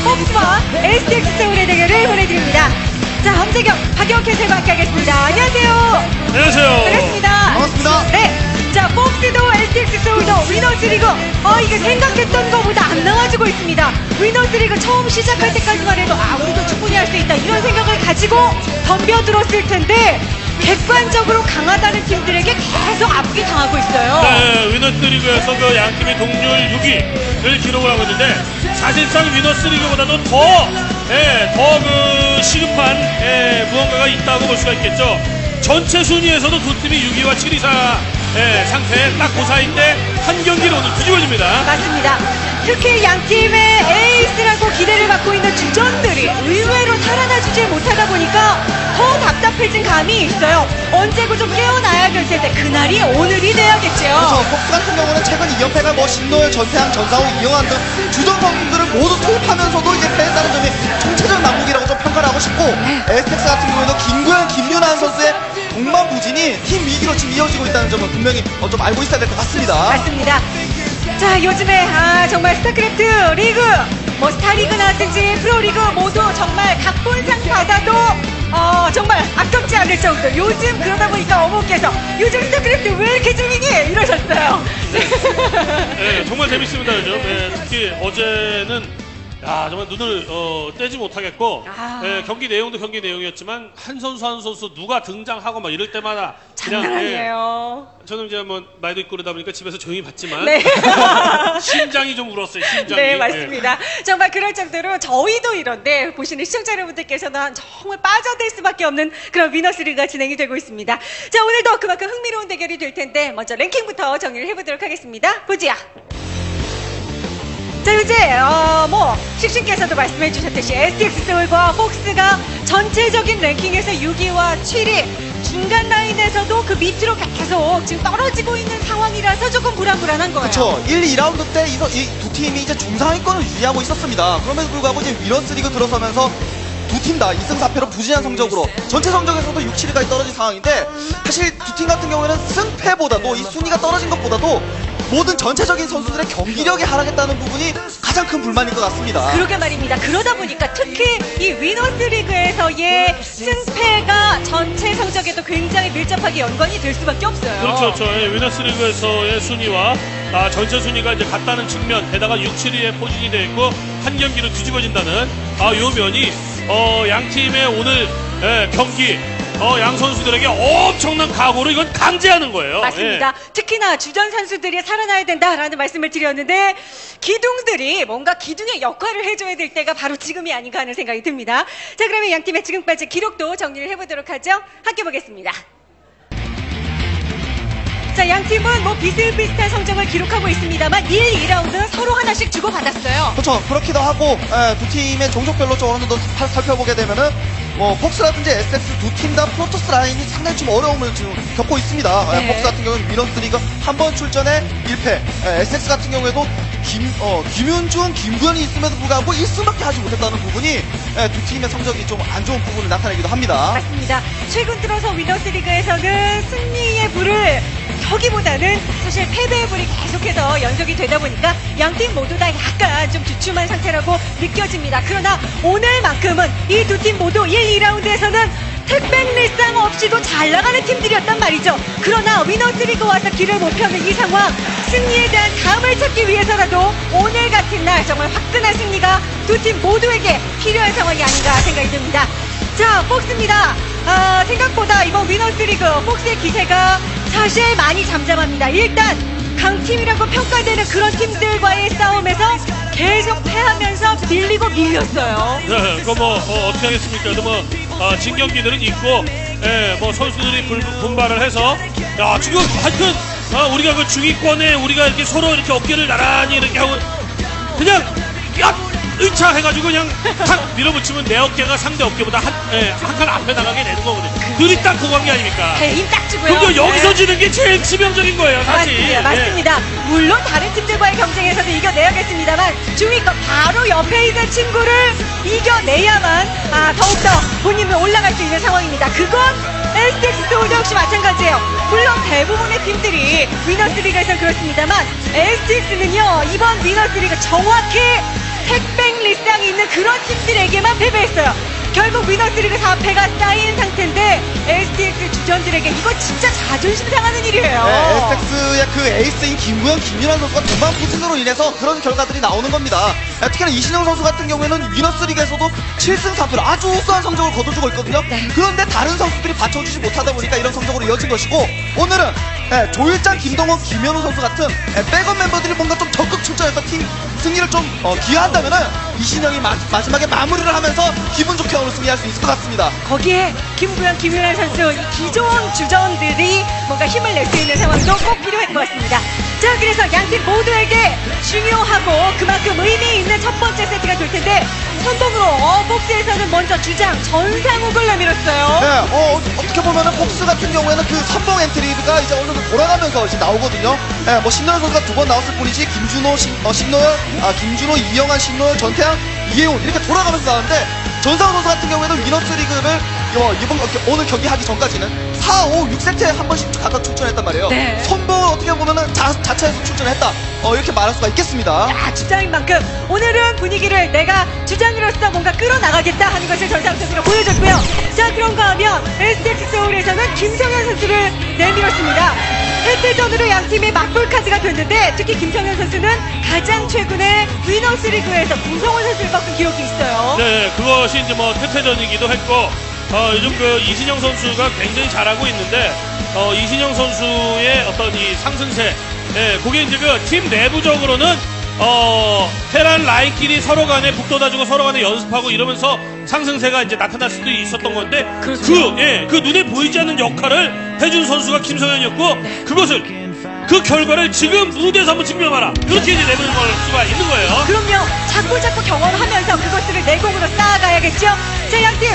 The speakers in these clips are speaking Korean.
폭스와 STX 서울의 대결을 보내드립니다. 자, 함재경, 박영 캐슬과 함께하겠습니다. 안녕하세요. 안녕하세요. 반갑습니다. 반갑습니다. 네. 자, 폭스도 STX 서울도 위너스리그 이게 생각했던 것보다 안 나와주고 있습니다. 위너스리그 처음 시작할 때까지만 해도 우리도 충분히 할 수 있다 이런 생각을 가지고 덤벼들었을 텐데 객관적으로 강하다는 팀들에게 계속 앞기 당하고 있어요. 네, 위너스리그에서 그 양 팀의 동률 6위를 기록을 하고 있는데 사실상 위너스리그보다도 더 그 시급한 무언가가 있다고 볼 수가 있겠죠. 전체 순위에서도 두 팀이 6위와 7위 상태 딱 그 사이인데 한 경기를 오늘 뒤집어집니다. 맞습니다. 특히 양 팀의 에이스라고 기대를 받고 있는 주전들이 의외로 살아나주지 못하다 보니까 더 답답해진 감이 있어요. 언제고 좀 깨어나야 될 텐데 그날이 오늘이 돼야겠죠. 그렇죠. 폭스 같은 경우는 최근 2연패가 뭐 신노열, 전태양, 전상우, 이영환 등 주전 선수들을 모두 투입하면서도 이제 패했다는 점이 총체적 난국이라고 좀 평가를 하고 싶고 STX 같은 경우에는 김구현, 김윤환 선수의 동반부진이 팀 위기로 지금 이어지고 있다는 점은 분명히 좀 알고 있어야 될 것 같습니다. 맞습니다. 자, 요즘에 정말 스타크래프트 리그 뭐 스타리그 나든지 프로리그 모두 정말 각본상 받아도 정말 아깝지 않을 정도. 요즘 그러다 보니까 어머니께서 요즘 스타크래프트 왜 이렇게 재밌니? 이러셨어요. 네, 정말 재밌습니다. 요즘. 네, 특히 어제는 정말 눈을 떼지 못하겠고 경기 내용도 경기 내용이었지만 한 선수 누가 등장하고 막 이럴 때마다 그냥 장난 아니에요. 저는 이제 뭐 말도 있고 그러다 보니까 집에서 조용히 봤지만 네. 심장이 좀 울었어요. 심장이. 네, 맞습니다. 정말 그럴 정도로 저희도 이런데 보시는 시청자 여러분들께서는 정말 빠져들 수밖에 없는 그런 위너스리그가 진행이 되고 있습니다. 자, 오늘도 그만큼 흥미로운 대결이 될 텐데 먼저 랭킹부터 정리를 해보도록 하겠습니다. 보지야. 자, 이제 식신께서도 말씀해 주셨듯이 STX 서울과 폭스가 전체적인 랭킹에서 6위와 7위 중간 라인에서도 그 밑으로 계속 지금 떨어지고 있는 상황이라서 조금 불안한 거예요. 그렇죠. 1, 2라운드 때 이 두 팀이 이제 중상위권을 유지하고 있었습니다. 그럼에도 불구하고 이제 위너스리그 들어서면서 두 팀 다 2승 4패로 부진한 성적으로 전체 성적에서도 6, 7위까지 떨어진 상황인데 사실 두 팀 같은 경우에는 승패보다도 이 순위가 떨어진 것보다도 모든 전체적인 선수들의 경기력이 하락했다는 부분이 가장 큰 불만인 것 같습니다. 그러게 말입니다. 그러다 보니까 특히 이 위너스리그에서의 승패가 전체 성적에도 굉장히 밀접하게 연관이 될 수밖에 없어요. 그렇죠. 위너스리그에서의 순위와 전체 순위가 이제 같다는 측면, 게다가 6, 7위에 포진이 되어 있고 한 경기로 뒤집어진다는 요 면이 양 팀의 오늘 경기 양 선수들에게 엄청난 각오를 이건 강제하는 거예요. 맞습니다. 특히나 주전 선수들이 살아나야 된다라는 말씀을 드렸는데 기둥들이 뭔가 기둥의 역할을 해줘야 될 때가 바로 지금이 아닌가 하는 생각이 듭니다. 자, 그러면 양 팀의 지금까지 기록도 정리를 해보도록 하죠. 함께 보겠습니다. 자, 양 팀은 뭐 비슷비슷한 성적을 기록하고 있습니다만 1, 2라운드는 서로 하나씩 주고받았어요. 그렇죠. 그렇기도 하고 두 팀의 종족별로 좀 어느 정도 살펴보게 되면은 폭스라든지 SX 두 팀 다 프로토스 라인이 상당히 좀 어려움을 지금 겪고 있습니다. 네. 폭스 같은 경우는 위너스리그 한 번 출전에 1패, SX 같은 경우에도 김윤중, 김구현이 있음에도 불구하고 1승밖에 하지 못했다는 부분이 두 팀의 성적이 좀 안 좋은 부분을 나타내기도 합니다. 맞습니다. 최근 들어서 위너스리그에서는 승리의 불을 켜기보다는 사실 패배의 불이 계속해서 연속이 되다 보니까 양팀 모두 다 약간 좀 주춤한 상태라고 느껴집니다. 그러나 오늘만큼은 이 두 팀 모두 1, 2라운드에서는 특백일상 없이도 잘 나가는 팀들이었단 말이죠. 그러나 위너스리그 와서 길을 못 펴는 이 상황, 승리에 대한 감을 찾기 위해서라도 오늘 같은 날 정말 화끈한 승리가 두 팀 모두에게 필요한 상황이 아닌가 생각이 듭니다. 자, 폭스입니다. 생각보다 이번 위너스리그 폭스의 기세가 사실 많이 잠잠합니다. 일단 강팀이라고 평가되는 그런 팀들과의 싸움에서 계속 패하면서 밀리고 밀렸어요. 네, 그거 어떻게 하겠습니까? 그래도 진 경기들은 있고, 뭐 선수들이 분발을 해서, 지금 하여튼, 우리가 그 중위권에 우리가 이렇게 서로 이렇게 어깨를 나란히 이렇게 하고, 그냥, 의차 해가지고 그냥 탁 밀어붙이면 내 어깨가 상대 어깨보다 한 칸 앞에 나가게 되는 거거든요. 그리 딱 그거 한게 아닙니까? 힘 딱 주고요. 근데 여기서 지는 게 제일 치명적인 거예요, 사실. 맞습니다. 물론 다른 팀들과의 경쟁에서도 이겨내야겠습니다만 중위권 바로 옆에 있는 친구를 이겨내야만 더욱더 본인은 올라갈 수 있는 상황입니다. 그건 STX 서울도 역시 마찬가지예요. 물론 대부분의 팀들이 위너스리그에서 그렇습니다만 STX는요 이번 위너스리그 정확히 택백리쌍이 있는 그런 팀들에게만 패배했어요. 결국 위너스리그 4패가 쌓인 상태인데 STX 주전들에게 이거 진짜 자존심 상하는 일이에요. 네, SX의 그 에이스인 김구현, 김윤환 선수가 전반 포진으로 인해서 그런 결과들이 나오는 겁니다. 특히나 이신영 선수 같은 경우에는 위너스리그에서도 7승 4패로 아주 우수한 성적을 거둬주고 있거든요. 네. 그런데 다른 선수들이 받쳐주지 못하다 보니까 이런 성적으로 이어진 것이고, 오늘은 조일장, 김동원, 김현우 선수 같은 백업 멤버들이 뭔가 좀 적극 출전해서 팀 승리를 좀 기여한다면은 이신영이 마지막에 마무리를 하면서 기분 좋게 오늘 승리할 수 있을 것 같습니다. 거기에 김구현, 김윤환 선수 이 기존 주전들이 뭔가 힘을 낼 수 있는 상황도 꼭 필요할 것 같습니다. 자, 그래서 양팀 모두에게 중요하고 그만큼 의미 있는 첫 번째 세트가 될 텐데 선동으로 복스에서는 먼저 주장 전상욱을 내밀었어요. 네, 어떻게 보면은 폭스 같은 경우에는 그 선봉 엔트리가 이제 어느 정도 돌아가면서 이제 나오거든요. 네, 뭐 신노열 선수가 2번 나왔을 뿐이지 김준호, 김준호, 이영환, 신노열, 전태양, 이혜훈 이렇게 돌아가면서 나왔는데 전상우 선수 같은 경우에는 위너스리그를 오늘 경기 하기 전까지는 4, 5, 6세트에 한 번씩 갖다 출전했단 말이에요. 네. 선봉을 어떻게 보면은 자체에서 출전했다. 이렇게 말할 수가 있겠습니다. 주장인 만큼 오늘은 분위기를 내가 주장으로서 뭔가 끌어나가겠다 하는 것을 전상욱 선수가 보여줬고요. 자, 그런가 하면 STX 서울에서는 김성현 선수를 내밀었습니다. 해태전으로 양팀이 맞볼 카드가 됐는데 특히 김성현 선수는 가장 최근에 위너스리그에서 구성원 선수를 꺾은 기록이 있어요. 네, 그것이 이제 뭐 태태전이기도 했고, 요즘 그 이신영 선수가 굉장히 잘하고 있는데, 이신영 선수의 어떤 이 상승세, 그게 이제 그 팀 내부적으로는, 테란 라인끼리 서로 간에 북돋아주고 서로 간에 연습하고 이러면서 상승세가 이제 나타날 수도 있었던 건데, 그렇죠. 그 눈에 보이지 않는 역할을 해준 선수가 김성현이었고, 그 결과를 지금 무대에서 한번 증명하라. 이렇게 이제 내보낼 수가 있는 거예요. 그럼요. 자꾸 경험하면서 그것들을 내공으로 쌓아가야겠죠. 자, 양팀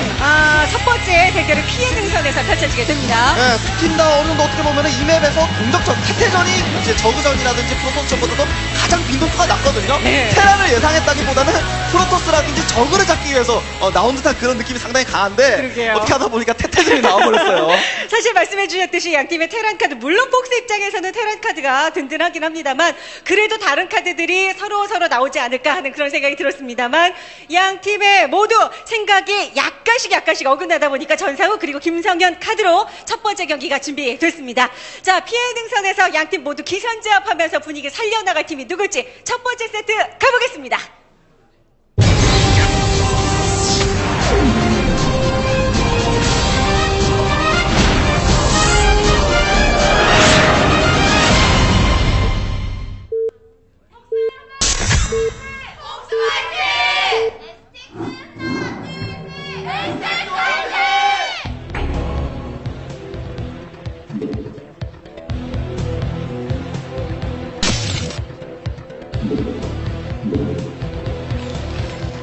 첫 번째 대결은 피해 능선에서 펼쳐지게 됩니다. 네, 두 팀 다 어느 정도 어떻게 보면은 이 맵에서 공격전, 태태전이 이제 저그전이라든지 프로토스전보다도 가장 빈도수가 낮거든요. 네. 테란을 예상했다기보다는 프로토스라든지 저그를 잡기 위해서 나온 듯한 그런 느낌이 상당히 강한데 그러게요. 어떻게 하다 보니까 태태전이 나와버렸어요. 사실 말씀해 주셨듯이 양팀의 테란 카드, 물론 복스 입장에서는 테란 카드가 든든하긴 합니다만 그래도 다른 카드들이 서로 나오지 않을까 하는 그런 생각이 들었습니다만 양팀의 모두 생각이 약간씩 어긋나다 보니까 전상욱 그리고 김성현 카드로 첫 번째 경기가 준비됐습니다. 자, 피해 능선에서 양팀 모두 기선제압하면서 분위기 살려나갈 팀이 누굴지 첫 번째 세트 가보겠습니다.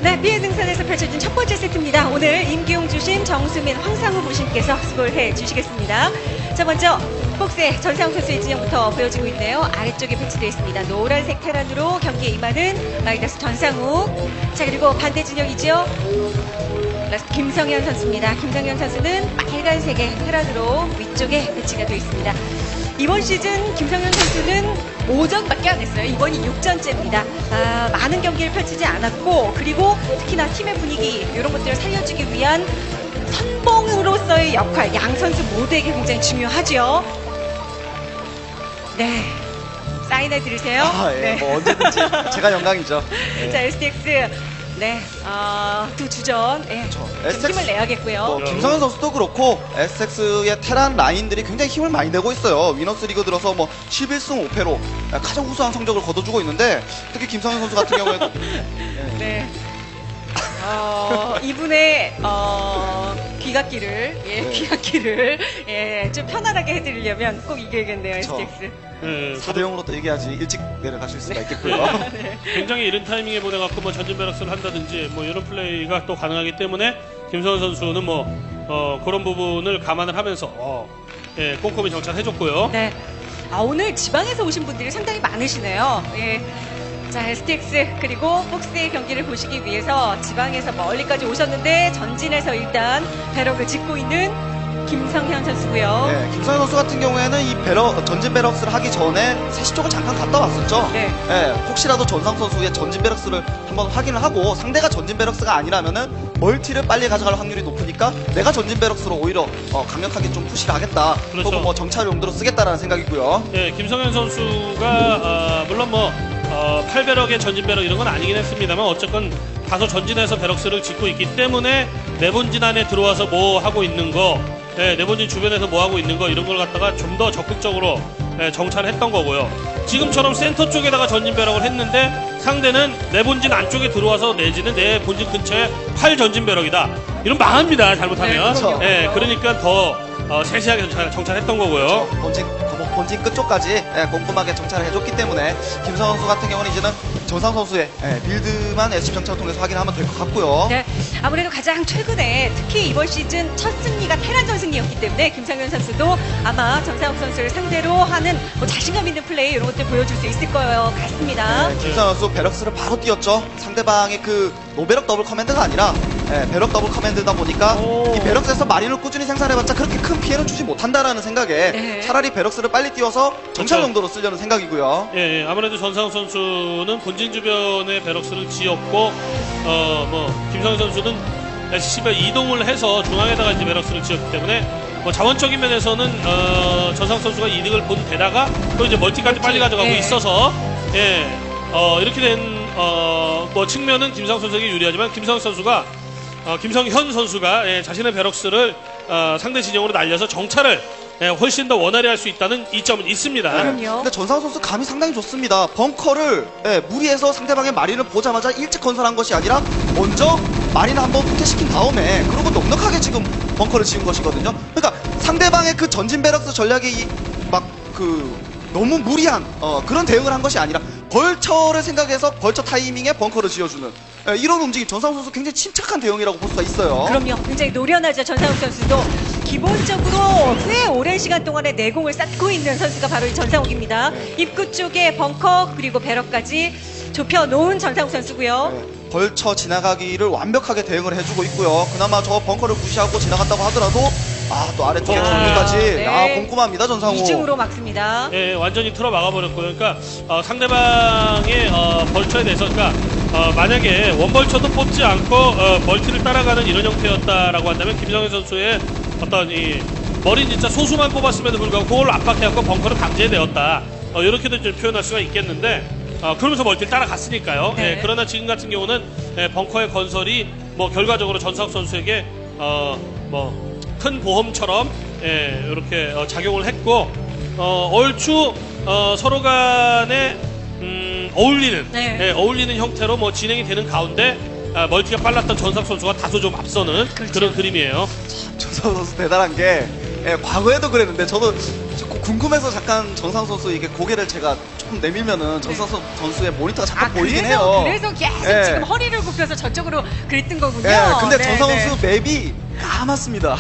네, 피해 등산에서 펼쳐진 첫 번째 세트입니다. 오늘 임기용 주심, 정수민, 황상우 부심께서 수고를 해주시겠습니다. 자, 먼저 폭스의 전상욱 선수의 진영부터 보여지고 있네요. 아래쪽에 배치되어 있습니다. 노란색 테란으로 경기에 임하는 마이너스 전상욱. 자, 그리고 반대 진영이죠. 라스트 김성현 선수입니다. 김성현 선수는 빨간색의 테란으로 위쪽에 배치가 되어 있습니다. 이번 시즌 김성현 선수는 5전밖에 안 했어요. 이번이 6전째입니다. 많은 경기를 펼치지 않았고, 그리고 특히나 팀의 분위기 이런 것들을 살려주기 위한 선봉으로서의 역할, 양 선수 모두에게 굉장히 중요하죠. 네, 사인해 드리세요. 예, 뭐 언제든지 제가 영광이죠. 예. 자, STX 네, 두 주전 좀 힘을 내야겠고요. 김성현 선수도 그렇고 SX의 테란 라인들이 굉장히 힘을 많이 내고 있어요. 위너스리그 들어서 뭐 11승 5패로 가장 우수한 성적을 거둬주고 있는데 특히 김성현 선수 같은 경우에도 네. 이분의 귀갓길을 귀갓길을 좀 편안하게 해드리려면 꼭 이겨야겠네요. STX. 네, 4대0으로 또 얘기하지 일찍 내려가실 수가 있겠고요. 굉장히 이른 타이밍에 보내갖고 뭐 전진 배럭스를 한다든지 뭐 이런 플레이가 또 가능하기 때문에 김성현 선수는 뭐 그런 부분을 감안을 하면서 꼼꼼히 정찰해줬고요. 네. 오늘 지방에서 오신 분들이 상당히 많으시네요. 예. 자, STX 그리고 폭스의 경기를 보시기 위해서 지방에서 멀리까지 오셨는데 전진해서 일단 배럭을 짓고 있는 김성현 선수고요. 네, 김성현 선수 같은 경우에는 이 전진 베럭스를 하기 전에 세시 쪽을 잠깐 갔다 왔었죠. 네. 혹시라도 전상 선수의 전진 베럭스를 한번 확인을 하고 상대가 전진 베럭스가 아니라면은 멀티를 빨리 가져갈 확률이 높으니까 내가 전진 베럭스로 오히려 강력하게 좀 푸시를 하겠다. 그렇죠. 혹은 뭐 정찰 용도로 쓰겠다라는 생각이고요. 예, 김성현 선수가 물론 뭐 8배럭의 전진 배럭 이런 건 아니긴 했습니다만 어쨌건 다소 전진해서 배럭스를 짓고 있기 때문에 내본진 안에 들어와서 뭐 하고 있는 거, 내본진 주변에서 뭐 하고 있는 거 이런 걸 갖다가 좀 더 적극적으로 정찰했던 거고요. 지금처럼 센터 쪽에다가 전진 배럭을 했는데 상대는 내본진 안쪽에 들어와서 내지는 내 본진 근처에 8 전진 배럭이다. 이런 망합니다. 잘못하면. 네, 그럼요. 그러니까 더 세세하게 정찰했던 거고요. 본진 끝쪽까지 꼼꼼하게 정찰을 해줬기 때문에 김성현 선수 같은 경우는 이제는 정상 선수의 빌드만 SC 정찰을 통해서 확인하면 될 것 같고요. 네, 아무래도 가장 최근에 특히 이번 시즌 첫 승리가 테란전 승리였기 때문에 김성현 선수도 아마 전상욱 선수를 상대로 하는 뭐 자신감 있는 플레이 이런 것들 보여줄 수 있을 것 같습니다. 김성현 선수 베럭스를 바로 띄웠죠. 상대방의 그 노베럭 더블 커맨드가 아니라 베럭 더블 커맨드다 보니까 이 베럭스에서 마린을 꾸준히 생산해봤자 그렇게 큰 피해는 주지 못한다라는 생각에 네. 차라리 베럭스를 빨리 띄워서 정찰 그렇죠. 용도로 쓰려는 생각이고요. 예, 아무래도 전상욱 선수는 본진 주변에 배럭스를 지었고, 김성현 선수는 SCB 이동을 해서 중앙에다가 이제 배럭스를 지었기 때문에, 뭐 자원적인 면에서는, 전상욱 선수가 이득을 본 데다가, 또 이제 멀티까지 빨리 가져가고 예. 있어서, 이렇게 된, 측면은 김상욱 선수에게 유리하지만, 김성현 선수가, 자신의 배럭스를, 상대 진영으로 날려서 정찰을, 훨씬 더 원활히 할 수 있다는 이점은 있습니다. 그럼요. 근데 전상우 선수 감이 상당히 좋습니다. 벙커를 무리해서 상대방의 마린을 보자마자 일찍 건설한 것이 아니라 먼저 마린을 한번 후퇴시킨 다음에 그러고 넉넉하게 지금 벙커를 지은 것이거든요. 그러니까 상대방의 그 전진 베럭스 전략이 너무 무리한 그런 대응을 한 것이 아니라 벌처를 생각해서 벌처 타이밍에 벙커를 지어주는 이런 움직임 전상우 선수 굉장히 침착한 대응이라고 볼 수가 있어요. 그럼요. 굉장히 노련하죠. 전상욱 선수도 기본적으로 꽤 오랜 시간 동안에 내공을 쌓고 있는 선수가 바로 이 전상욱입니다. 입구 쪽에 벙커 그리고 배럭까지 좁혀놓은 전상욱 선수고요. 벌쳐 지나가기를 완벽하게 대응을 해주고 있고요. 그나마 저 벙커를 무시하고 지나갔다고 하더라도 또 아래쪽에 정리까지 네. 꼼꼼합니다 전상우. 이중으로 막습니다. 예, 완전히 틀어 막아버렸고요. 그러니까 상대방의 벌처에 대해서, 그러니까 만약에 원벌처도 뽑지 않고 멀티를 따라가는 이런 형태였다라고 한다면 김성현 선수의 어떤 이 머리 진짜 소수만 뽑았음에도 불구하고 그걸로 압박해갖고 벙커를 방제되었다. 이렇게도 좀 표현할 수가 있겠는데. 그러면서 멀티를 따라갔으니까요. 네. 예, 그러나 지금 같은 경우는 벙커의 건설이 뭐 결과적으로 전상욱 선수에게 큰 보험처럼 이렇게 작용을 했고 얼추 서로 간에 어울리는 네. 어울리는 형태로 뭐 진행이 되는 가운데 멀티가 빨랐던 전상욱 선수가 다소 좀 앞서는 그렇죠. 그런 그림이에요. 전상우 선수 대단한 게 과거에도 그랬는데 저도 궁금해서 잠깐 정상 선수 이게 고개를 제가 조금 내밀면은 정상 선수의 모니터가 잠깐 보이긴 해요. 그래서 계속 예. 지금 허리를 굽혀서 저쪽으로 그랬던 거군요. 근데 네, 정상 네. 선수 맵이 까맣습니다.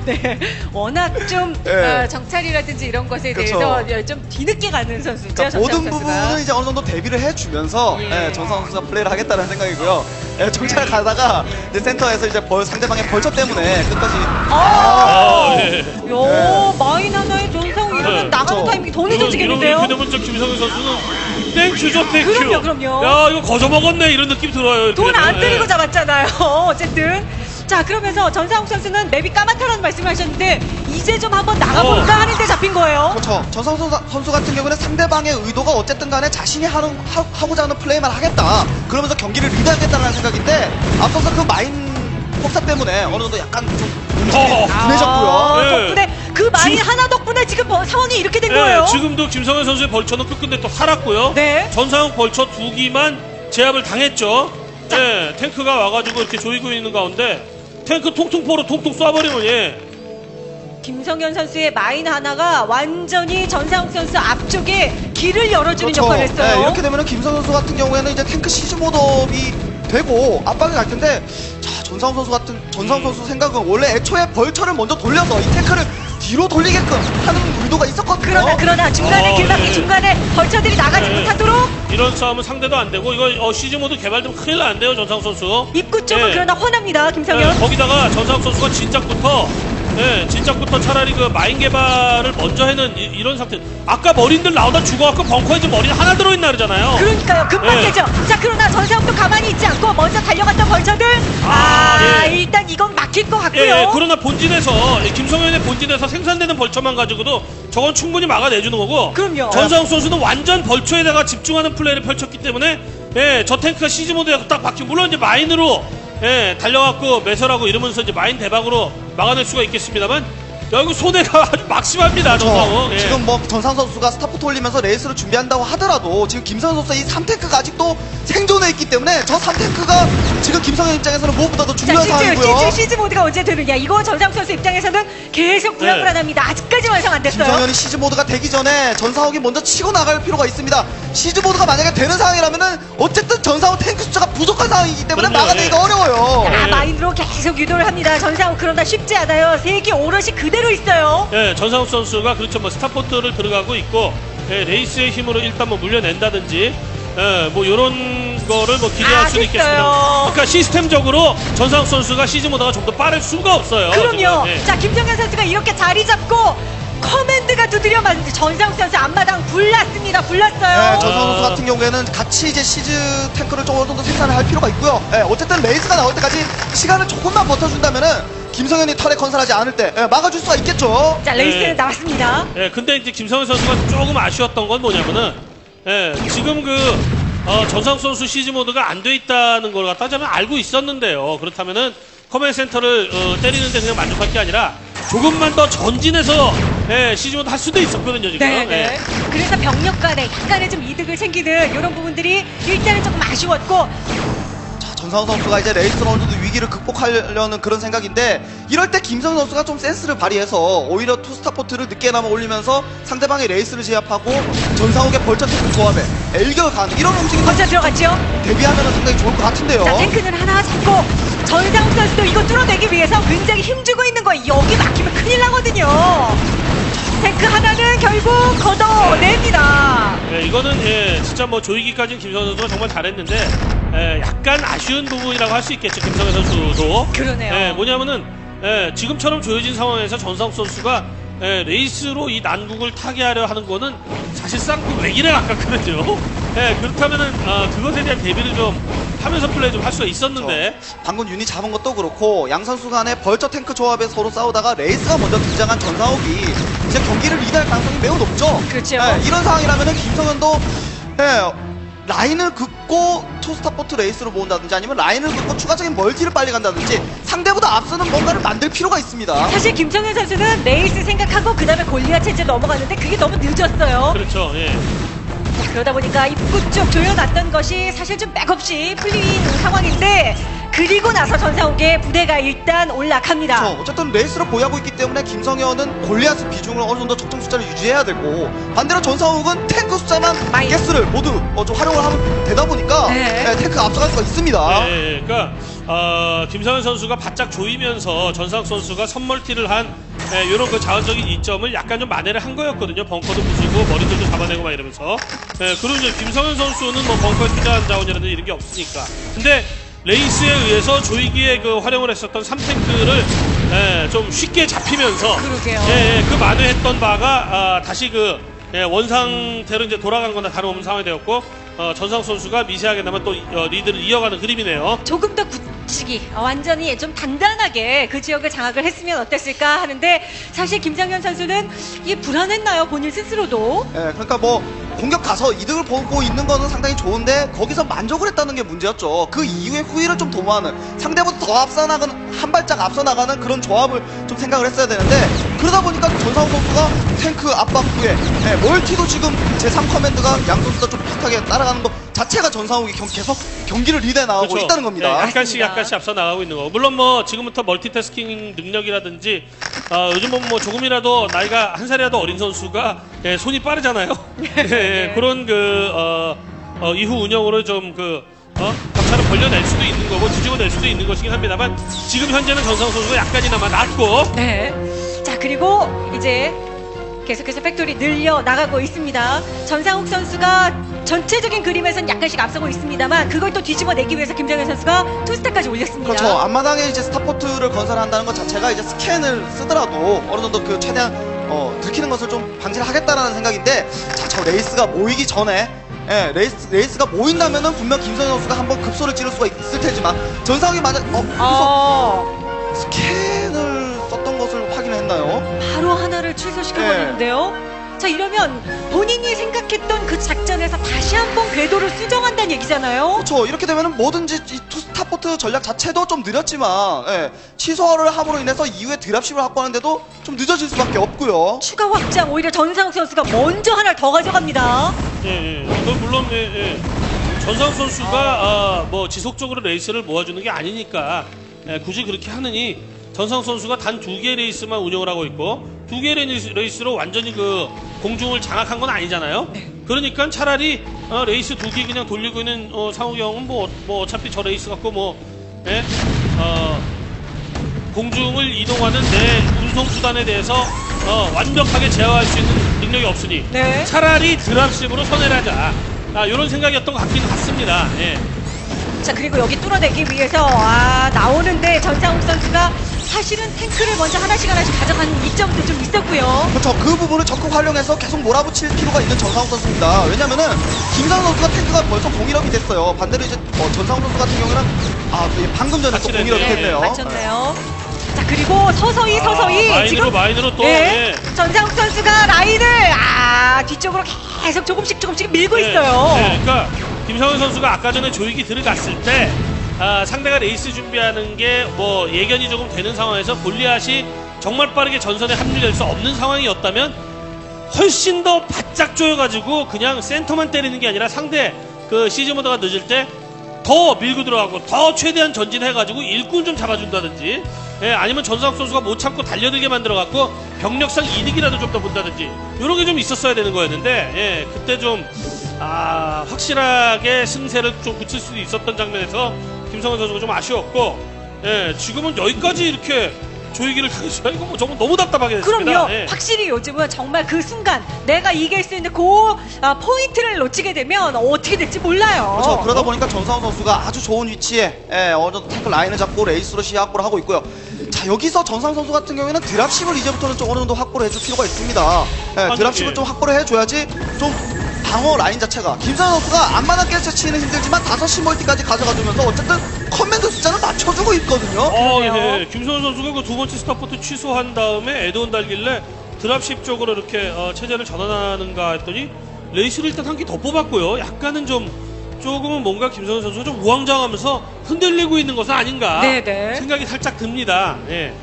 네. 워낙 좀 예. 정찰이라든지 이런 것에 그렇죠. 대해서 좀 뒤늦게 가는 선수죠. 그러니까 전상욱 모든 선수가. 부분은 이제 어느 정도 대비를 해주면서 예. 정상 선수가 플레이를 하겠다는 생각이고요. 정찰 가다가 이제 센터에서 이제 상대방의 벌처 때문에 끝까지 예. 요 마이너나의 전상욱 이러면 네. 나가는 그렇죠. 타이밍이 더 늦어지겠는데요? 이렇게 되면 저 김성현 선수는 땡큐죠, 땡큐. 그럼요. 야, 이거 거저 먹었네 이런 느낌 들어요. 이렇게 돈 안 되면. 들이고 예. 잡았잖아요. 어쨌든. 자, 그러면서 전상욱 선수는 맵이 까맣다라는 말씀을 하셨는데 이제 좀 한번 나가볼까 하는데 잡힌 거예요. 그렇죠. 전상 선수 같은 경우는 상대방의 의도가 어쨌든 간에 자신이 하고자 하는 플레이만 하겠다. 그러면서 경기를 리드하겠다는 생각인데 앞서서 그 마인 폭사 때문에 어느 정도 약간 좀 분해졌고요. 네. 덕분에 그 마인 지금- 하나 덕분에 지금 상황이 이렇게 된 예, 거예요. 지금도 김성현 선수의 벌처는 끝끝내 또 살았고요. 네. 전상욱 벌처 2기만 제압을 당했죠. 예, 탱크가 와가지고 이렇게 조이고 있는 가운데 탱크 통통포로 통통 쏴버리면 김성현 선수의 마인 하나가 완전히 전상욱 선수 앞쪽에 길을 열어주는 역할을 했어요. 네, 이렇게 되면은 김성 선수 같은 경우에는 이제 탱크 시즈 모드업이 되고 압박이 갈 텐데, 자, 전상우 선수 생각은 원래 애초에 벌처를 먼저 돌려서 이 탱크를 뒤로 돌리게끔 하는 의도가 있었거든요. 그러나 중간에 길막기 네. 중간에 벌처들이 나가지 네. 못하도록 이런 싸움은 상대도 안 되고 이거 시즈 모드 개발되면 큰일 나는데요, 전상욱 선수. 입구 쪽은 예. 그러나 훤합니다. 예, 김성현. 거기다가 전상욱 선수가 진작부터 예, 진작부터 차라리 그 마인 개발을 먼저 해는 이런 상태. 아까 머린들 나오다 죽어갖고 벙커에 지금 머리 하나 들어있나 그러잖아요. 그러니까요. 금방 예. 깨죠. 자, 그러나 전사옥도 가만히 있지 않고 먼저 달려갔던 벌처들. 예. 일단 이건 막힐 것 같고요. 예, 그러나 본진에서 김성현의 본진에서 생산되는 벌처만 가지고도 저건 충분히 막아내주는 거고. 그럼요. 전상욱 선수는 완전 벌처에다가 집중하는 플레이를 펼쳤기 때문에 예, 저 탱크가 시즈 모드에 딱 박히고 물론 이제 마인으로 예, 달려갖고 매설하고 이러면서 이제 마인 대박으로 막아낼 수가 있겠습니다만 여기 손해가 아주 막심합니다. 전상욱. 예. 지금 뭐 전상 선수가 스타포트 올리면서 레이스를 준비한다고 하더라도 지금 김성현 선수의 이 3탱크가 아직도 생존해 있기 때문에 저 3탱크가 지금 김성현 입장에서는 무엇보다도 자, 중요한 실제 상황이고요. 시즈 모드가 언제 되느냐. 이거 전상 선수 입장에서는 계속 불안불안합니다. 아직까지 완성 안 됐어요. 김성현이 시즈 모드가 되기 전에 전상욱이 먼저 치고 나갈 필요가 있습니다. 시즈 모드가 만약에 되는 상황이라면은 어쨌든 전상욱 탱크 숫자가 부족한 상황이기 때문에 그럼요, 막아내기가 예. 어려워요. 자, 예. 마인드로 계속 유도를 합니다. 전상욱 그러나 쉽지 않아요. 세기 오롯이 그대로 있어요. 예, 전상욱 선수가 그렇죠. 뭐 스타포트를 들어가고 있고 예, 레이스의 힘으로 일단 뭐 물려낸다든지 예, 뭐 요런 거를 뭐 기대할 수는 있겠습니다. 됐어요. 그러니까 시스템적으로 전상욱 선수가 시즈 모드가 좀 더 빠를 수가 없어요. 그럼요. 지금. 예. 자, 김정현 선수가 이렇게 자리 잡고 커맨드가 두드려 맞는데 전상욱 선수 앞마당 불났습니다. 불났어요. 네, 전상욱 선수 같은 경우에는 같이 이제 시즈 탱크를 좀 어느 정도 생산을 할 필요가 있고요. 네, 어쨌든 레이스가 나올 때까지 시간을 조금만 버텨준다면은 김성현이 털에 건설하지 않을 때 막아줄 수가 있겠죠. 자, 레이스 예. 나왔습니다. 예, 근데 이제 김성현 선수가 조금 아쉬웠던 건 뭐냐면은, 예, 지금 전상욱 선수 시즈 모드가 안 돼 있다는 걸 갖다 저는 알고 있었는데요. 그렇다면은, 커맨드 센터를, 때리는데 그냥 만족할 게 아니라, 조금만 더 전진해서, 예, 시즈 모드 할 수도 있었거든요, 지금. 네, 네. 예. 그래서 병력 간에 약간의 좀 이득을 챙기는 이런 부분들이 일단은 조금 아쉬웠고, 전상욱 선수가 이제 레이스로 어느 정도 위기를 극복하려는 그런 생각인데 이럴 때 김성현 선수가 좀 센스를 발휘해서 오히려 투스타포트를 늦게나마 올리면서 상대방의 레이스를 제압하고 전상욱의 벌처 탱크 조합에 일격을 가는 이런 움직임을 먼저 들어갔죠. 대비하면 상당히 좋을 것 같은데요. 자, 탱크는 하나 잡고 전상욱 선수도 이거 뚫어내기 위해서 굉장히 힘주고 있는 거예요. 여기 막히면 큰일 나거든요. 탱크 하나는 결국 걷어냅니다. 예, 이거는, 예, 진짜 뭐 조이기까지는 김성현 선수가 정말 잘했는데, 예, 약간 아쉬운 부분이라고 할 수 있겠죠, 김성현 선수도. 그러네요. 예, 뭐냐면은, 예, 지금처럼 조여진 상황에서 전상욱 선수가 예, 레이스로 이 난국을 타개하려 하는 거는 사실상 그 외길에 가깝거든요. 예, 그렇다면은, 그것에 대한 대비를 좀 하면서 플레이 좀 할 수가 있었는데. 방금 유닛 잡은 것도 그렇고 양 선수 간의 벌처 탱크 조합에 서로 싸우다가 레이스가 먼저 등장한 전상욱이 이제 경기를 리드할 가능성이 매우 높죠. 그렇죠. 이런 상황이라면은 김성현도 라인을 긋고 투스타포트 레이스로 모은다든지 아니면 라인을 긋고 추가적인 멀티를 빨리 간다든지 상대보다 앞서는 뭔가를 만들 필요가 있습니다. 사실 김정현 선수는 레이스 생각하고 그 다음에 골리앗 체제 넘어갔는데 그게 너무 늦었어요. 그렇죠, 예. 자, 그러다 보니까 입구 쪽 조여놨던 것이 사실 좀 맥없이 풀린 상황인데 그리고 나서 전상욱의 부대가 일단 올라갑니다. 어쨌든 레이스를 보유하고 있기 때문에 김성현은 골리앗 비중을 어느 정도 적정 숫자를 유지해야 되고 반대로 전상욱은 탱크 숫자만 많이. 가스를 모두 좀 활용을 하면 되다 보니까 네. 탱크가 앞서갈 수가 있습니다. 예, 그러니까 김성현 선수가 바짝 조이면서 전상욱 선수가 선멀티를 한 이런 그 자원적인 이점을 약간 좀 만회를 한 거였거든요. 벙커도 부수고 머리들도 잡아내고 막 이러면서. 그리고 이제 김성현 선수는 뭐 벙커에 투자한 자원이라든지 이런 게 없으니까. 근데 레이스에 의해서 조이기에 그 활용을 했었던 3탱크를 좀 쉽게 잡히면서 그러게요. 그 만회했던 바가 다시 그 원상태로 이제 돌아간 거나 다름없는 상황이 되었고 전상욱 선수가 미세하게나마 또 리드를 이어가는 그림이네요. 조금 더 굳히기 완전히 좀 단단하게 그 지역을 장악을 했으면 어땠을까 하는데 사실 김정현 선수는 이 불안했나요? 본인 스스로도. 그러니까 뭐 공격 가서 이득을 보고 있는 거는 상당히 좋은데 거기서 만족을 했다는 게 문제였죠. 그 이후에 후위를 좀 도모하는 상대보다 더 앞서 나가는 한 발짝 앞서 나가는 그런 조합을 좀 생각을 했어야 되는데 그러다 보니까 전상욱 선수가 탱크 압박 후에 멀티도 지금 제3커맨드가 양 선수가 좀 비슷하게 따라가는 거 자체가 전상욱이 계속 경기를 리드해 나가고 그렇죠. 있다는 겁니다. 약간씩 앞서 나가고 있는 거. 물론 뭐 지금부터 멀티태스킹 능력이라든지 요즘은 뭐 조금이라도 나이가 한 살이라도 어린 선수가 손이 빠르잖아요. 그런 이후 운영으로 좀 격차를 벌려낼 수도 있는 거고 뒤집어낼 수도 있는 것이긴 합니다만 지금 현재는 전상욱 선수가 약간이나마 낫고. 네. 자, 그리고 이제 계속해서 팩토리 늘려 나가고 있습니다. 전상욱 선수가 전체적인 그림에선 약간씩 앞서고 있습니다만 그걸 또 뒤집어내기 위해서 김정현 선수가 투스타까지 올렸습니다. 그렇죠. 앞마당에 이제 스타포트를 건설한다는 것 자체가 이제 스캔을 쓰더라도 어느 정도 그 최대한 들키는 것을 좀 방지를 하겠다라는 생각인데, 자, 저 레이스가 모이기 전에, 예, 레이스가 모인다면은 분명 김선영 선수가 한번 급소를 찌를 수가 있을 테지만, 전상욱이 만약 여기서 스캔을 썼던 것을 확인했나요? 바로 하나를 취소시켜버리는데요. 자, 이러면 본인이 생각했던 그 작전에서 다시 한번 궤도를 수정한다는 얘기잖아요. 그렇죠. 이렇게 되면은 뭐든지 이 투스타포트 전략 자체도 좀 느렸지만, 예, 취소를 함으로 인해서 이후에 드랍십을 확보하는데도 좀 늦어질 수밖에 없고요. 추가 확장 오히려 전상욱 선수가 먼저 하나를 더 가져갑니다. 예, 예. 그 물론 전상욱 선수가 뭐 지속적으로 레이스를 모아주는 게 아니니까 굳이 그렇게 하느니 전상욱 선수가 단 2개 레이스만 운영을 하고 있고 2개 레이스로 완전히 그 공중을 장악한 건 아니잖아요. 그러니까 차라리 레이스 2개 그냥 돌리고 있는 상욱이 형은 뭐 어차피 저 레이스 갖고 뭐 공중을 이동하는 내 운송수단에 대해서 완벽하게 제어할 수 있는 능력이 없으니 네. 차라리 드랍십으로 선회를 하자, 이런 생각이었던 것 같긴 같습니다. 예. 자, 그리고 여기 뚫어내기 위해서 나오는데 전상욱 선수가 사실은 탱크를 먼저 하나씩 가져가는 이점도 좀 있었고요. 그렇죠. 그 부분을 적극 활용해서 계속 몰아붙일 필요가 있는 전상욱 선수입니다. 왜냐면은 김상욱 선수가 탱크가 벌써 공일업이 됐어요. 반대로 이제 전상욱 선수 같은 경우는 방금 전에 또 같이 공일업이 됐네요. 됐네요. 맞췄네요. 자, 그리고 서서히 마인으로 또 전상욱 선수가 라인을 뒤쪽으로 계속 조금씩 밀고 있어요. 네, 그러니까 김상훈 선수가 아까 전에 조익이 들어갔을 때 상대가 레이스 준비하는 게 뭐 예견이 조금 되는 상황에서 골리앗이 정말 빠르게 전선에 합류될 수 없는 상황이었다면 훨씬 더 바짝 조여가지고 그냥 센터만 때리는 게 아니라 상대 그 시즈 모드가 늦을 때 더 밀고 들어가고 더 최대한 전진해가지고 일꾼 좀 잡아준다든지, 아니면 전상욱 선수가 못 참고 달려들게 만들어갖고 병력상 이득이라도 좀 더 본다든지 이런 게 좀 있었어야 되는 거였는데, 그때 좀 확실하게 승세를 좀 붙일 수도 있었던 장면에서 김성현 선수가 좀 아쉬웠고, 지금은 여기까지 이렇게 조이기를 당했어요. 이거 뭐 정말 너무 답답하게 됐습니다. 그럼요. 확실히 요즘은 정말 그 순간 내가 이길 수 있는 그 포인트를 놓치게 되면 어떻게 될지 몰라요. 그렇죠. 그러다 보니까 전상욱 선수가 아주 좋은 위치에 어느 정도 탱크 라인을 잡고 레이스로 시야 확보를 하고 있고요. 자, 여기서 전상욱 선수 같은 경우에는 드랍십을 이제부터는 좀 어느 정도 확보를 해줄 필요가 있습니다. 드랍십을 좀 확보를 해줘야지 좀 방어 라인 자체가, 김상현 선수가 앞마당 깨치는 힘들지만 5시 멀티까지 가져가주면서 어쨌든 커맨드 숫자는 맞춰주고 있거든요. 예. 김성현 선수가 그 두 번째 스타포트 취소한 다음에 에드온 달길래 드랍십 쪽으로 이렇게 체제를 전환하는가 했더니 레이스를 일단 한 개 더 뽑았고요. 약간은 조금은 뭔가 김성현 선수가 좀 우왕좌왕하면서 흔들리고 있는 것은 아닌가 네네. 생각이 살짝 듭니다. 예.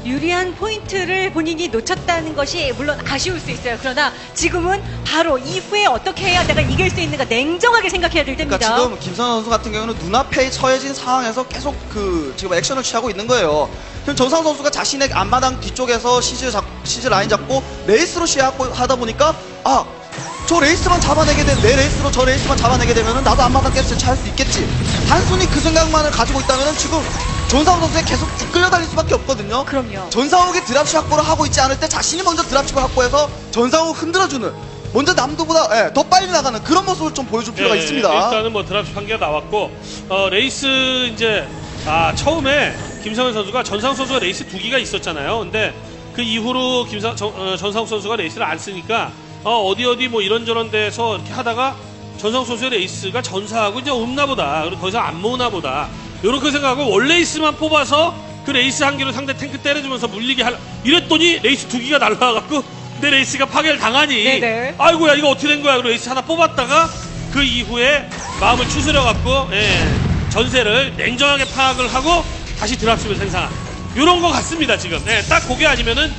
유리한 포인트를 본인이 놓쳤다는 것이 물론 아쉬울 수 있어요. 그러나 지금은 바로 이후에 어떻게 해야 내가 이길 수 있는가 냉정하게 생각해야 될 때입니다. 그러니까 지금 김선현 선수 같은 경우는 눈앞에 처해진 상황에서 계속 지금 액션을 취하고 있는 거예요. 지금 전상 선수가 자신의 앞마당 뒤쪽에서 시즈 라인 잡고 레이스로 시야하다 보니까 저 레이스만 잡아내게 되면, 내 레이스로 저 레이스만 잡아내게 되면은 나도 앞마당 깨스 차할 수 있겠지. 단순히 그 생각만을 가지고 있다면은 지금 전상욱 선수에 계속 이끌려 달릴 수밖에 없거든요. 그럼요. 전상욱이 드랍십 확보를 하고 있지 않을 때 자신이 먼저 드랍십을 확보해서 전상욱 흔들어주는, 먼저 남들보다 더 빨리 나가는 그런 모습을 좀 보여줄 필요가 있습니다. 일단은 뭐 드랍십 한 개가 나왔고, 레이스 이제 처음에 김성현 선수가 전상욱 선수가 레이스 2기가 있었잖아요. 근데 그 이후로 전상욱 선수가 레이스를 안 쓰니까 어디 뭐 이런저런 데서 이렇게 하다가 전상욱 선수의 레이스가 전사하고 이제 없나 보다, 그리고 더 이상 안 모으나 보다, 요렇게 생각하고 원 레이스만 뽑아서 그 레이스 한 개로 상대 탱크 때려주면서 물리게 이랬더니 레이스 2기가 날라와갖고 내 레이스가 파괴를 당하니, 네네. 아이고야 이거 어떻게 된 거야. 그리고 레이스 하나 뽑았다가 그 이후에 마음을 추스려갖고 전세를 냉정하게 파악을 하고 다시 드랍십을 생산한 요런 것 같습니다. 지금 딱 그게 아니면은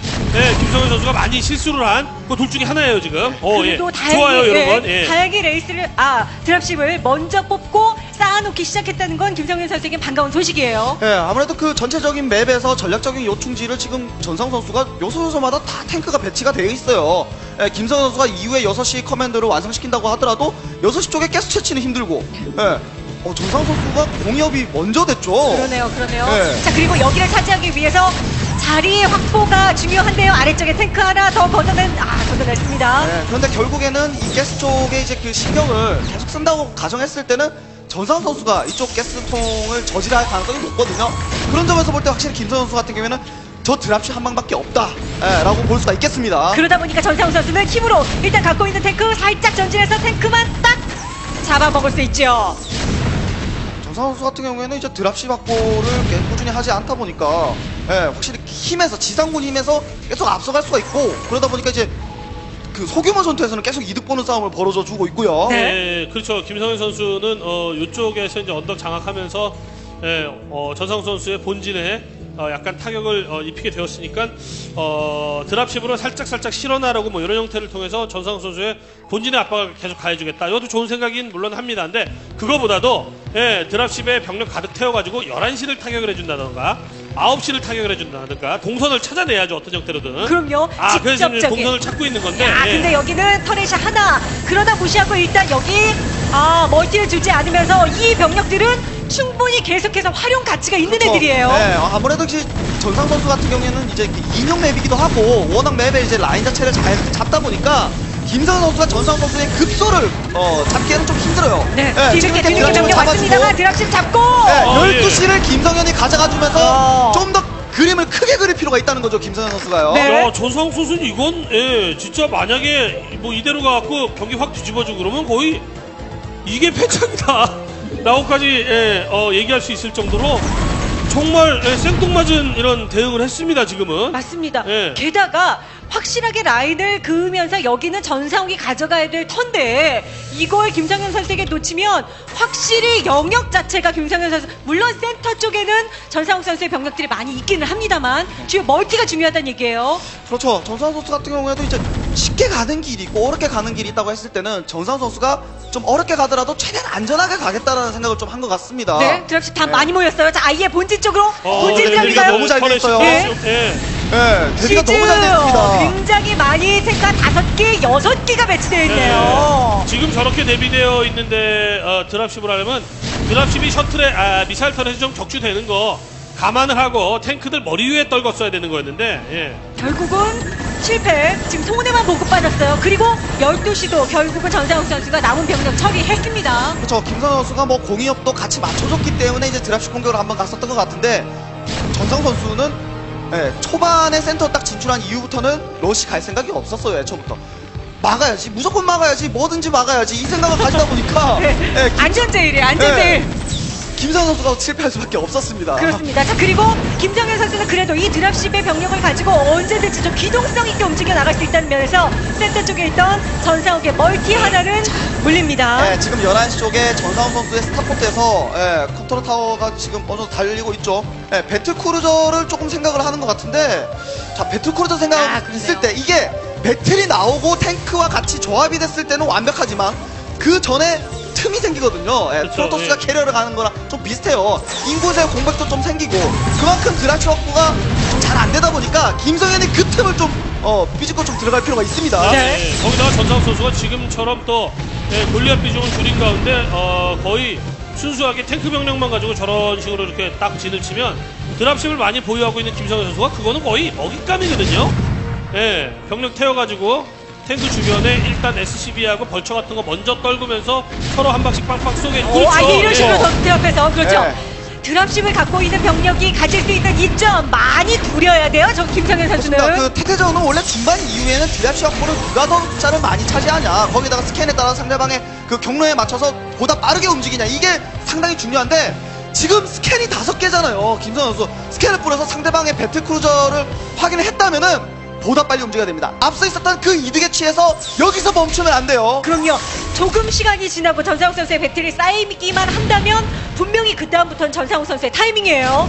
김성현 선수가 많이 실수를 한 그 둘 중에 하나예요 지금. 그래도 다행히, 좋아요 이런 건. 다행히 레이스를 드랍십을 먼저 뽑고 쌓아놓기 시작했다는 건 김성현 선수에겐 반가운 소식이에요. 아무래도 그 전체적인 맵에서 전략적인 요충지를 지금 전상 선수가 요소요소마다 다 탱크가 배치가 되어 있어요. 김성현 선수가 이후에 6시 커맨드를 완성시킨다고 하더라도 6시 쪽에 가스 채취는 힘들고, 전상 선수가 공이업이 먼저 됐죠. 그러네요. 네. 자, 그리고 여기를 차지하기 위해서 자리 확보가 중요한데요. 아래쪽에 탱크 하나 더 걷어냈습니다. 네, 그런데 결국에는 이 가스 쪽에 이제 그 신경을 계속 쓴다고 가정했을 때는 전상 선수가 이쪽 가스통을 저지할 가능성이 높거든요. 그런 점에서 볼 때 확실히 김선 선수 같은 경우에는 저 드랍시 한 방밖에 없다, 라고 볼 수가 있겠습니다. 그러다 보니까 전상우 선수는 힘으로 일단 갖고 있는 탱크 살짝 전진해서 탱크만 딱 잡아먹을 수 있죠. 전상 선수 같은 경우에는 이제 드랍시 확보를 계속 꾸준히 하지 않다 보니까 확실히 힘에서 지상군 힘에서 계속 앞서갈 수가 있고, 그러다 보니까 이제 그 소규모 전투에서는 계속 이득 보는 싸움을 벌어져 주고 있고요. 네. 네, 그렇죠. 김성현 선수는 이쪽에서 이제 언덕 장악하면서 전상우 선수의 본진에 약간 타격을 입히게 되었으니까 드랍십으로 살짝 실어나라고 뭐 이런 형태를 통해서 전상우 선수의 본진의 압박을 계속 가해주겠다. 이것도 좋은 생각인 물론 합니다. 근데 그거보다도 드랍십에 병력 가득 태워가지고 11시를 타격을 해준다던가 9시를 타격을 해준다든가 동선을 찾아내야죠. 어떤 형태로든. 그럼요. 그래서 지금 직접적인. 동선을 찾고 있는 건데. 야, 근데 여기는 터렛이 하나. 그러다 무시하고 일단 여기 멀티를 주지 않으면서 이 병력들은 충분히 계속해서 활용 가치가 있는 그렇죠. 애들이에요. 네, 아무래도 전상 선수 같은 경우에는 이제 인형 맵이기도 하고 워낙 맵에 이제 라인 자체를 잘 잡다 보니까 김성현 선수가 전상 선수의 급소를 잡기에는 좀 힘들어요. 네, 지금 뒤늦게 이렇게 병력 왔습니다만 드랍십 잡고. 네, 어, 12시를 김성현이 가져가주면서 어. 좀 더 그림을 크게 그릴 필요가 있다는 거죠, 김성현 선수가요. 네. 야, 전상욱 선수는 이건 진짜 만약에 뭐 이대로 가갖고 경기 확 뒤집어지고 그러면 거의 이게 패착이다 라고까지 얘기할 수 있을 정도로 정말 생뚱맞은 이런 대응을 했습니다. 지금은. 맞습니다. 예. 게다가 확실하게 라인을 그으면서 여기는 전상욱이 가져가야 될 턴데 이걸 김상현 선수에게 놓치면 확실히 영역 자체가 김상현 선수, 물론 센터 쪽에는 전상욱 선수의 병력들이 많이 있기는 합니다만 주요 멀티가 중요하다는 얘기예요. 그렇죠. 전상 선수 같은 경우에도 이제 쉽게 가는 길이 있고 어렵게 가는 길이 있다고 했을 때는 전상 선수가 좀 어렵게 가더라도 최대한 안전하게 가겠다라는 생각을 좀 한 것 같습니다. 네, 드랍십 다 네. 많이 모였어요. 자, 아예 본진 쪽으로 본진 네, 쪽인가요? 너무 잘 돼 있어요. 네. 네, 대비가 너무 잘 됐습니다. 굉장히 많이 탱크 5개, 6개가 배치되어 있네요. 지금 저렇게 대비되어 있는데 드랍십을 하려면 드랍십이 셔틀에 미사일 턴에서 좀 적주되는 거 감안을 하고 탱크들 머리 위에 떨궜어야 되는 거였는데 결국은 실패. 지금 손해만 보고 빠졌어요. 그리고 12시도 결국은 전상욱 선수가 남은 병력 처리했습니다. 그렇죠. 김선호 선수가 뭐 공이업도 같이 맞춰줬기 때문에 이제 드랍십 공격을 한번 갔었던 것 같은데 전상 선수는 초반에 센터 딱 진출한 이후부터는 러시 갈 생각이 없었어요. 애초부터 막아야지, 무조건 막아야지, 뭐든지 막아야지 이 생각을 가지다 보니까 네. 안전제일이에요. 안전제일. 김선 선수가 실패할 수밖에 없었습니다. 그렇습니다. 자, 그리고 김정현 선수는 그래도 이 드랍십의 병력을 가지고 언제든지 좀 기동성 있게 움직여 나갈 수 있다는 면에서 센터 쪽에 있던 전상욱의 멀티 하나는 물립니다. 네, 지금 11시 쪽에 전상훈 선수의 스타포트에서 컨트롤 타워가 지금 어느 정도 달리고 있죠. 배틀크루저를 조금 생각을 하는 것 같은데, 자, 배틀크루저 생각 그러네요. 있을 때 이게 배틀이 나오고 탱크와 같이 조합이 됐을 때는 완벽하지만 그 전에 틈이 생기거든요. 그렇죠, 프로토스가 예. 캐리어를 가는 거랑 좀 비슷해요. 인구수의 공백도 좀 생기고 그만큼 드라치 확보가 좀 잘 안 되다 보니까 김성현이 그 틈을 좀 비집고 좀 들어갈 필요가 있습니다. 네. 거기다가 전상욱 선수가 지금처럼 또 골리앗 비중을 줄인 가운데 거의 순수하게 탱크 병력만 가지고 저런 식으로 이렇게 딱 진을 치면 드랍십을 많이 보유하고 있는 김성현 선수가 그거는 거의 먹잇감이거든요. 병력 태워가지고 탱크 주변에 일단 SCB하고 벌처 같은 거 먼저 떨구면서 서로 한 방씩 빵빵 쏘게. 아예 이런 식으로 덤태업해서 그렇죠. 네. 드랍십을 갖고 있는 병력이 가질 수 있는 이점 많이 두려야 돼요. 저 김성현 선수는. 그렇습니다. 그 태태전은 원래 중반 이후에는 드랍시 확보를 누가 더 숫자를 많이 차지하냐, 거기다가 스캔에 따라 상대방의 그 경로에 맞춰서 보다 빠르게 움직이냐, 이게 상당히 중요한데 지금 스캔이 5개잖아요. 김선 선수 스캔을 뿌려서 상대방의 배틀크루저를 확인을 했다면은 보다 빨리 움직여야 됩니다. 앞서 있었던 그 이득에 취해서 여기서 멈추면 안 돼요. 그럼요. 조금 시간이 지나고 전상욱 선수의 배틀이 쌓이기만 한다면 분명히 그 다음부터는 전상욱 선수의 타이밍이에요.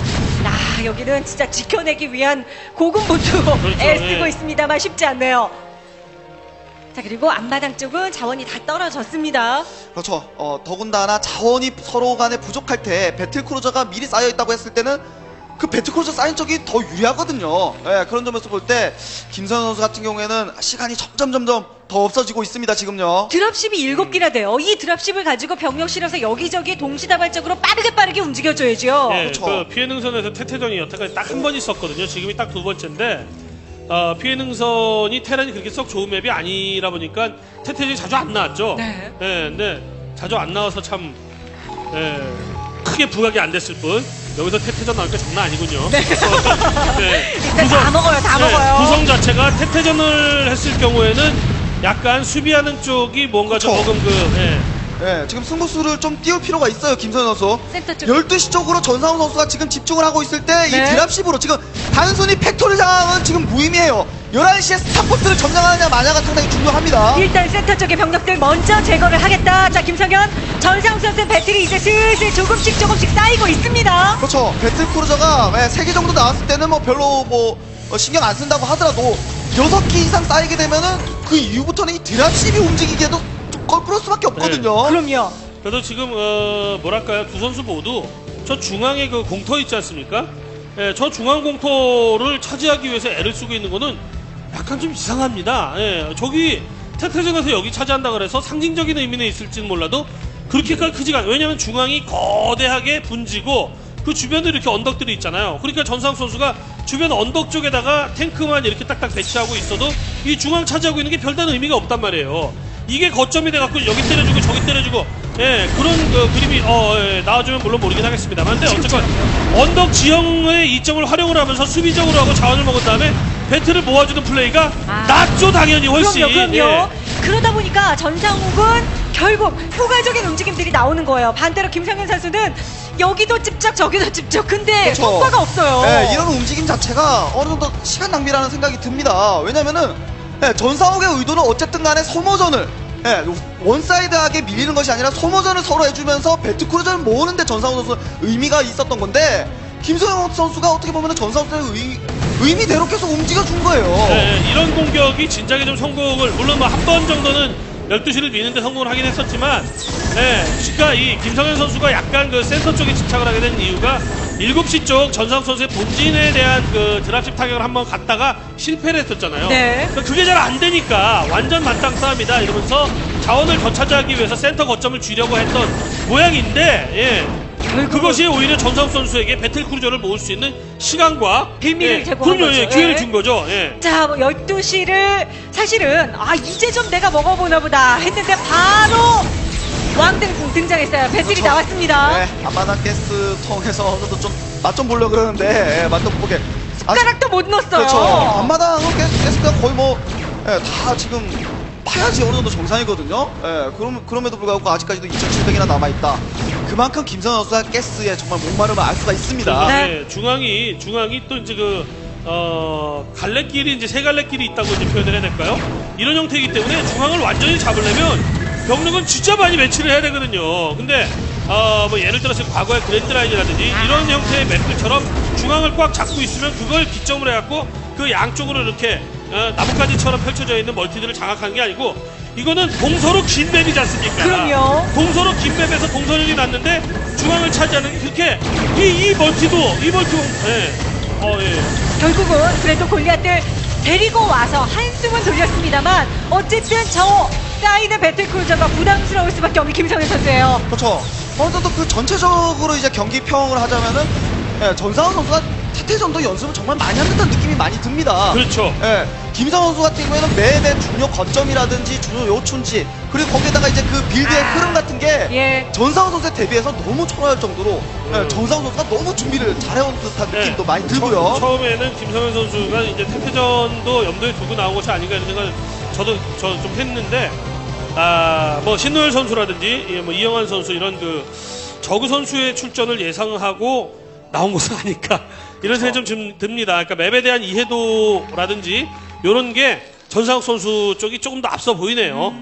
여기는 진짜 지켜내기 위한 고군분투 애쓰고 예. 있습니다만 쉽지 않네요. 자, 그리고 앞마당 쪽은 자원이 다 떨어졌습니다. 그렇죠. 더군다나 자원이 서로 간에 부족할 때 배틀크루저가 미리 쌓여 있다고 했을 때는 그 배틀크루저 쌓인 쪽이 더 유리하거든요. 그런 점에서 볼 때 김선현 선수 같은 경우에는 시간이 점점 더 없어지고 있습니다 지금요. 드랍십이 7기나 돼요. 이 드랍십을 가지고 병력 실어서 여기저기 동시다발적으로 빠르게 움직여줘야죠. 예, 그쵸. 그 피해 능선에서 태태전이 여태까지 딱 한 번 있었거든요. 지금이 딱 두 번째인데 피해 능선이 테란이 그렇게 썩 좋은 맵이 아니라 보니까 태태전이 자주 안 나왔죠. 네. 예, 근데 자주 안 나와서 참 크게 부각이 안 됐을 뿐 여기서 태태전 나올 게 장난 아니군요. 네. 일단 다 먹어요, 다 먹어요. 구성 자체가 태태전을 했을 경우에는 약간 수비하는 쪽이 뭔가 좀 그쵸. 조금 예, 지금 승부수를 좀 띄울 필요가 있어요 김선 선수. 센터 쪽. 12시 쪽으로 전상훈 선수가 지금 집중을 하고 있을 때 이 네. 드랍십으로 지금 단순히 팩토리 장악은 지금 무의미해요. 11시에 스타포트를 점령하느냐 마냐가 상당히 중요합니다. 일단 센터 쪽의 병력들 먼저 제거를 하겠다. 자, 김성현, 전상욱 선수 배틀이 이제 슬슬 조금씩 쌓이고 있습니다. 그렇죠. 배틀크루저가 3개 정도 나왔을 때는 뭐 별로 신경 안 쓴다고 하더라도 6개 이상 쌓이게 되면은 그 이후부터는 이 드랍십이 움직이기에도 좀 껄끄러울 수밖에 없거든요. 그럼요. 그래도 지금 뭐랄까요, 두 선수 모두 저 중앙에 그 공터 있지 않습니까? 예, 저 중앙 공터를 차지하기 위해서 애를 쓰고 있는 거는 약간 좀 이상합니다. 예, 저기 태태전에서 여기 차지한다 그래서 상징적인 의미는 있을지는 몰라도 그렇게까지 크지가 않아요. 왜냐하면 중앙이 거대하게 분지고 그 주변에 이렇게 언덕들이 있잖아요. 그러니까 전상 선수가 주변 언덕 쪽에다가 탱크만 이렇게 딱딱 배치하고 있어도 이 중앙 차지하고 있는 게 별다른 의미가 없단 말이에요. 이게 거점이 돼갖고 여기 때려주고 저기 때려주고 그런 그림이 나와주면 물론 모르긴 하겠습니다만 근데 어쨌건 언덕 지형의 이점을 활용을 하면서 수비적으로 하고 자원을 먹은 다음에 배틀을 모아주는 플레이가 낫죠 당연히 훨씬. 그럼요. 예. 그러다 보니까 전상욱은 결국 효과적인 움직임들이 나오는 거예요. 반대로 김성현 선수는 여기도 집착 저기도 집착 근데 그렇죠. 효과가 없어요. 네, 이런 움직임 자체가 어느 정도 시간 낭비라는 생각이 듭니다. 왜냐면은 전상욱의 의도는 어쨌든 간에 소모전을 원사이드하게 밀리는 것이 아니라 소모전을 서로 해주면서 배트크루저를 모으는데 전상욱 선수 의미가 있었던 건데 김성현 선수가 어떻게 보면 전상욱 선수의 의미대로 계속 움직여준 거예요. 네, 이런 공격이 진작에 좀 성공을 물론 뭐 한 번 정도는 12시를 미는데 성공을 하긴 했었지만 그러니까 이 김성현 선수가 약간 그 센터 쪽에 집착을 하게 된 이유가 7시 쪽 전상욱 선수의 본진에 대한 그 드랍십 타격을 한번 갔다가 실패를 했었잖아요. 네. 그러니까 그게 잘 안 되니까 완전 맞짱 싸움이다 이러면서 자원을 더 차지하기 위해서 센터 거점을 쥐려고 했던 모양인데 그것이 오히려 전상욱 선수에게 배틀크루저를 모을 수 있는 시간과 빌미를 제공한 그럼요, 거죠. 기회를 예. 준 거죠. 자, 12시를 사실은 이제 좀 내가 먹어보나 보다 했는데 바로 왕등궁 등장했어요. 배틀이 그렇죠. 나왔습니다. 네, 앞마당 가스 통해서 좀 맛 좀 보려고 그러는데 맛 좀 보게. 숟가락도 못 넣었어요. 그렇죠. 앞마당은 가스가 거의 다 지금 파야지 어느 정도 정상이거든요. 그럼에도 불구하고 아직까지도 2,700이나 남아있다. 그만큼 김선호 선수가 가스에 정말 목마름을 알 수가 있습니다. 네. 중앙이 또 이제 갈래길이 이제 세 갈래길이 있다고 이제 표현을 해야 될까요? 이런 형태이기 때문에 중앙을 완전히 잡으려면 병력은 진짜 많이 배치를 해야 되거든요. 근데 뭐 예를 들어서 과거의 그랜드라인이라든지 이런 형태의 맵들처럼 중앙을 꽉 잡고 있으면 그걸 기점으로 해갖고 그 양쪽으로 이렇게 나뭇가지처럼 펼쳐져 있는 멀티들을 장악하는 게 아니고 이거는 동서로 긴 맵이지 않습니까? 그럼요. 동서로 긴 맵에서 동서를 났는데 중앙을 차지하는 그렇게 이 멀티도 결국은 그래도 골리앗들 데리고 와서 한숨은 돌렸습니다만 어쨌든 저 사이드 배틀크루저가 부담스러울 수밖에 없는 김성현 선수예요. 그렇죠. 어느 정도 그 전체적으로 이제 경기 평을 하자면은 전상훈 선수가 태태전도 연습을 정말 많이 한 듯한 느낌이 많이 듭니다. 그렇죠. 김상훈 선수 같은 경우에는 매매 중요 거점이라든지 중요 요충지 그리고 거기에다가 이제 그 빌드의 흐름 같은 게 전상훈 선수에 대비해서 너무 초라할 정도로 전상훈 선수가 너무 준비를 잘해온 듯한 느낌도 많이 들고요. 처음에는 김성현 선수가 이제 태태전도 염두에 두고 나온 것이 아닌가 이런 생각을 저도 좀 했는데 뭐 신노열 선수라든지 뭐 이영환 선수 이런 그 저그 선수의 출전을 예상하고 나온 것은 아닐까 이런 생각이 좀 듭니다. 그러니까 맵에 대한 이해도라든지 이런 게 전상욱 선수 쪽이 조금 더 앞서 보이네요.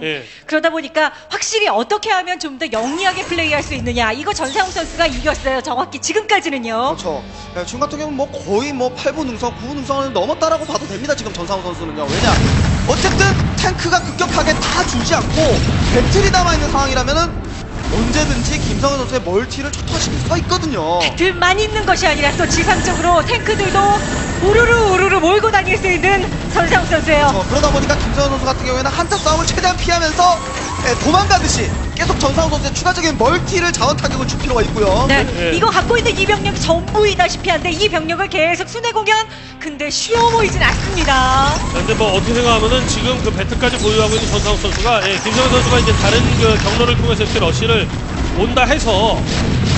그러다 보니까 확실히 어떻게 하면 좀 더 영리하게 플레이할 수 있느냐 이거 전상욱 선수가 이겼어요. 정확히 지금까지는요. 그렇죠. 지금 같은 경우는 뭐 거의 8부 능선, 9부 능선을 넘었다라고 봐도 됩니다. 지금 전상훈 선수는요. 왜냐? 어쨌든 탱크가 급격하게 다 줄지 않고 배틀이 남아있는 상황이라면은 언제든지 김성현 선수의 멀티를 초토화시킬 수가 있거든요. 들만 있는 것이 아니라 또 지상적으로 탱크들도 우르르 몰고 다닐 수 있는 전상욱 선수예요. 그러다 보니까 김성현 선수 같은 경우에는 한타 싸움을 최대한 피하면서 도망가듯이 계속 전상욱 선수의 추가적인 멀티를 자원 타격을 줄 필요가 있고요. 네, 네. 이거 갖고 있는 이 병력 전부이다시피 한데 이 병력을 계속 순회 공연 근데 쉬워 보이진 않습니다. 근데 뭐 어떻게 생각하면은 지금 그 배트까지 보유하고 있는 전상욱 선수가 김성현 선수가 이제 다른 그 경로를 통해서 이렇게 러시를 온다 해서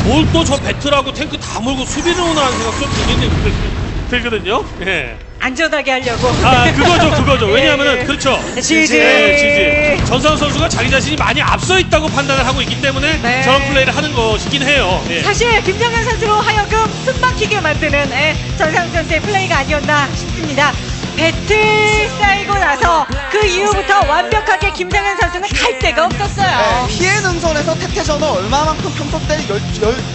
뭘 또 저 배트라고 탱크 다 몰고 수비를 오나라는 생각 좀 들거든요. 예. 안전하게 하려고. 아 그거죠. 예. 왜냐하면은 그렇죠. 지지. 지지. 전상욱 선수가 자기 자신이 많이 앞서 있다고 판단을 하고 있기 때문에 네. 저런 플레이를 하는 것이긴 해요. 예. 사실 김정현 선수로 하여금 숨막히게 만드는 전상욱 선수의 플레이가 아니었나 싶습니다. 배틀 쌓이고 나서 그 이후부터 완벽하게 김정현 선수는 갈 데가 없었어요. 피해 능선에서 태태전을 얼마만큼 평소 때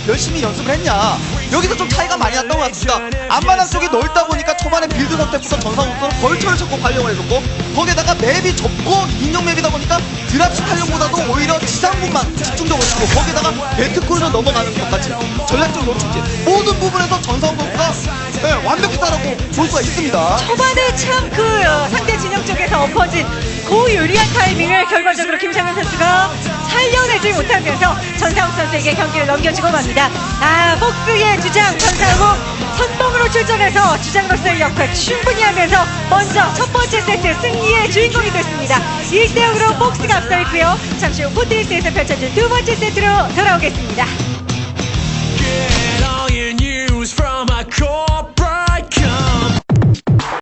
열심히 연습을 했냐. 여기서 좀 차이가 많이 났던 것 같습니다. 앞마당 쪽이 넓다 보니까 초반에 빌드 선택부터 전상욱선을 벌처를 쳤고 활용을 해줬고, 거기에다가 맵이 좁고 인용 맵이다 보니까 드랍십 활용보다도 오히려 지상군만 집중적으로 치고, 거기에다가 배트콜로 넘어가는 것까지 전략적 노출지 모든 부분에서 전상욱 선수가 완벽했다라고 볼 수가 있습니다. 초반에 참 그 상대 진영 쪽에서 엎어진 그 유리한 타이밍을 결과적으로 김상현 선수가 살려내지 못하면서 전상욱 선수에게 경기를 넘겨주고 맙니다. 폭스의 주장 전상욱 선봉으로 출전해서 주장으로서의 역할 충분히 하면서 먼저 첫 번째 세트 승리의 주인공이 됐습니다. 1대0으로 폭스가 앞서 있고요. 잠시 후 포트리스에서 펼쳐질 두 번째 세트로 돌아오겠습니다. Get all you